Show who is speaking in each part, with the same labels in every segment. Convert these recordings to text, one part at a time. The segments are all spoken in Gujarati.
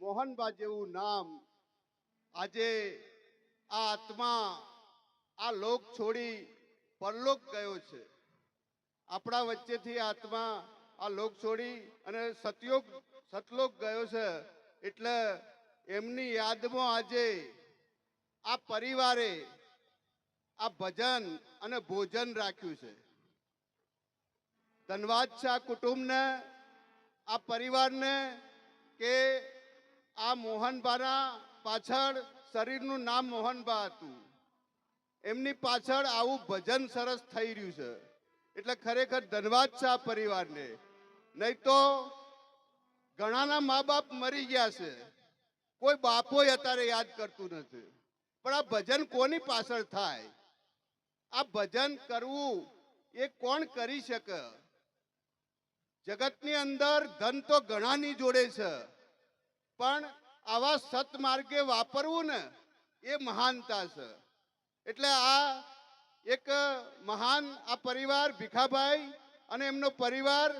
Speaker 1: મોહનબા જેવું નામ આજે આ આત્મા આ લોક છોડી પરલોક ગયો છે. આપણા વચ્ચેથી આત્મા આ લોક છોડી અને સતલોક ગયો છે. એટલે એમની યાદમાં આજે આ પરિવારે આ ભજન અને ભોજન રાખ્યું છે. ધન્યવાદ છે આ કુટુંબને, આ પરિવારને કે આ મોહનબાના પાછળ શરીરનું નામ મોહનબા હતું. એમની પાછળ આવું ભજન સરસ થઈ રહ્યું છે. એટલે ખરેખર ધન્યવાદ છે આ પરિવારને. નહીં તો ઘણાના મા બાપ મરી ગયા છે, કોઈ બાપો અત્યારે યાદ કરતું નથી. પણ આ ભજન કોની પાછળ થાય? આ ભજન કરવું એ કોણ કરી શકે? જગતની અંદર ધન તો ઘણાની જોડે છે, પણ આવા સત્માર્ગે વાપરવું ને એ મહાનતા છે. એટલે આ એક મહાન આ પરિવાર ભીખાભાઈ અને એમનો પરિવાર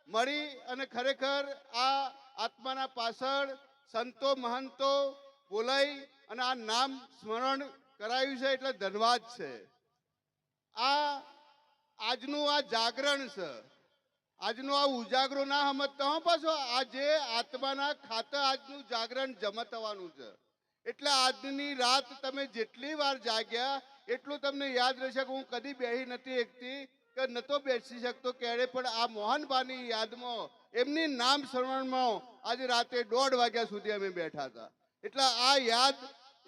Speaker 1: મળી અને ખરેખર આ આત્માના પાછળ સંતો મહંતો બોલાઈ અને આ નામ સ્મરણ કરાયું છે. એટલે ધન્યવાદ છે. આજનું આ જાગરણ છે, આજનો આ ઉજાગરો ના સમજતા હો. પાછો આજે આત્માના ખાતે આજનું જાગરણ જમતવાનું છે. એટલે આજની રાત તમે જેટલી વાર જાગ્યા એટલું તમને યાદ રહેશે કે હું કદી બેસી નથી એકતી કે નતો બેસી શકતો ક્યારે, પણ આ મોહનબાની યાદમાં એમની નામ સ્મરણમાં આજે રાતે 1:30 વાગ્યા સુધી અમે બેઠા હતા. એટલે આ યાદ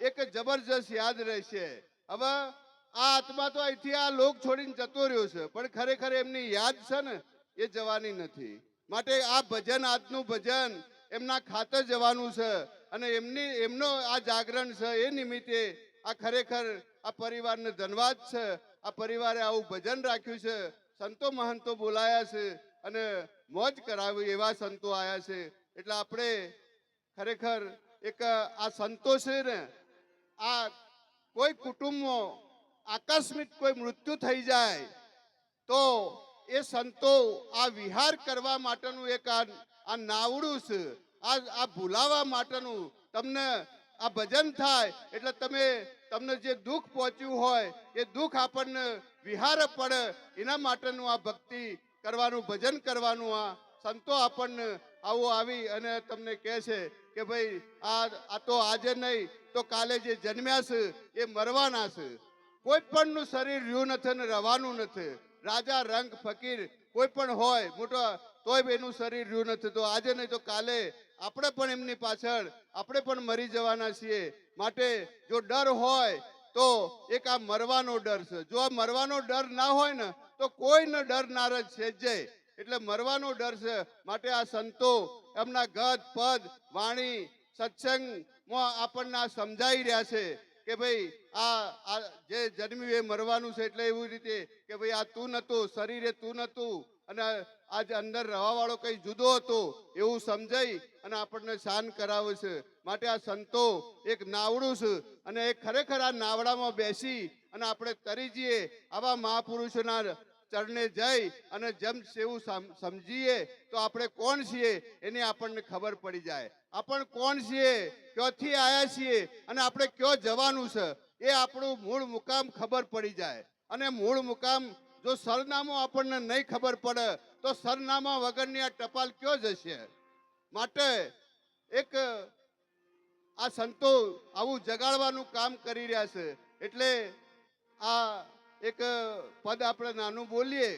Speaker 1: એક જબરજસ્ત યાદ રહેશે. હવે આ આત્મા તો અહીંથી આ લોક છોડીને જતો રહ્યો છે, પણ ખરેખર એમની યાદ છે ને એ જવાની નથી. માટે આ ભજન, આજનું ભજન એમના ખાતે જવાનું છે અને એમનો આ જાગરણ છે. એ નિમિત્તે આ ખરેખર આ પરિવારને ધન્યવાદ છે. આ પરિવારે આવું ભજન રાખ્યું છે, સંતો મહંતો બોલાયા છે અને મોજ કરાવી એવા સંતો આવ્યા છે. એટલે આપણે ખરેખર એક આ સંતો છે ને, આ કોઈ કુટુંબમાં આકસ્મિક કોઈ મૃત્યુ થઈ જાય તો એ સંતો આ વિહાર કરવા માટેનું એક આ નાવડું છે. આ ભૂલાવા માટેનું તમને આ ભજન થાય એટલે તમને જે દુઃખ પહોંચ્યું હોય એ દુઃખ આપણને વિહાર પડે એના માટેનું આ ભક્તિ કરવાનું, ભજન કરવાનું. આ સંતો આપણને આવું આવી અને તમને કહે છે કે ભાઈ આ તો આજે નહીં તો કાલે જે જન્મ્યા છે એ મરવાના છે. કોઈ પણનું શરીર રહ્યું નથી ને રહેવાનું નથી. રાજા રંગ ફકીર કોઈ પણ હોય મોટો, તોય એનું શરીર રહ્યું નથી. તો આજે નહીં તો કાલે આપણે પણ એમની પાછળ આપણે પણ મરી જવાના છીએ. માટે જો ડર હોય તો એક આ મરવાનો ડર છે. જો આ મરવાનો ડર ના હોય ને તો કોઈને ડર ના રહે છે. એટલે મરવાનો ડર છે. માટે આ સંતો એમના ગદ પદ વાણી સત્સંગમાં આપણને સમજાઈ રહ્યા છે કે ભાઈ આ જે જન્મ્યું એ મરવાનું છે. એટલે એવી રીતે કે ભાઈ આ તું નતું, શરીરે તું નતું અને આજ અંદર રહેવા વાળો કઈ જુદો હતો એવું સમજાઈ અને આપણને શાન કરાવે છે. માટે આ સંતો એક નાવડું છે અને એ ખરેખર આ નાવડામાં બેસી અને આપણે તરી જઈએ. આવા મહાપુરુષોના ચરણે જઈ અને જેમ એવું સમજીએ તો આપણે કોણ છીએ એની આપણને ખબર પડી જાય. આપણે કોણ છીએ, ક્યાંથી આવ્યા છીએ અને આપણે ક્યાં જવાનું છે એ આપણું મૂળ મુકામ ખબર પડી જાય. અને મૂળ મુકામ જો સરનામું આપણને નહીં ખબર પડે તો સરનામા વગરની આ ટપાલ ક્યાં જશે? માટે એક આ સંતો આવું જગાડવાનું કામ કરી રહ્યા છે. એટલે આ એક પદ આપણે નાનું બોલીએ.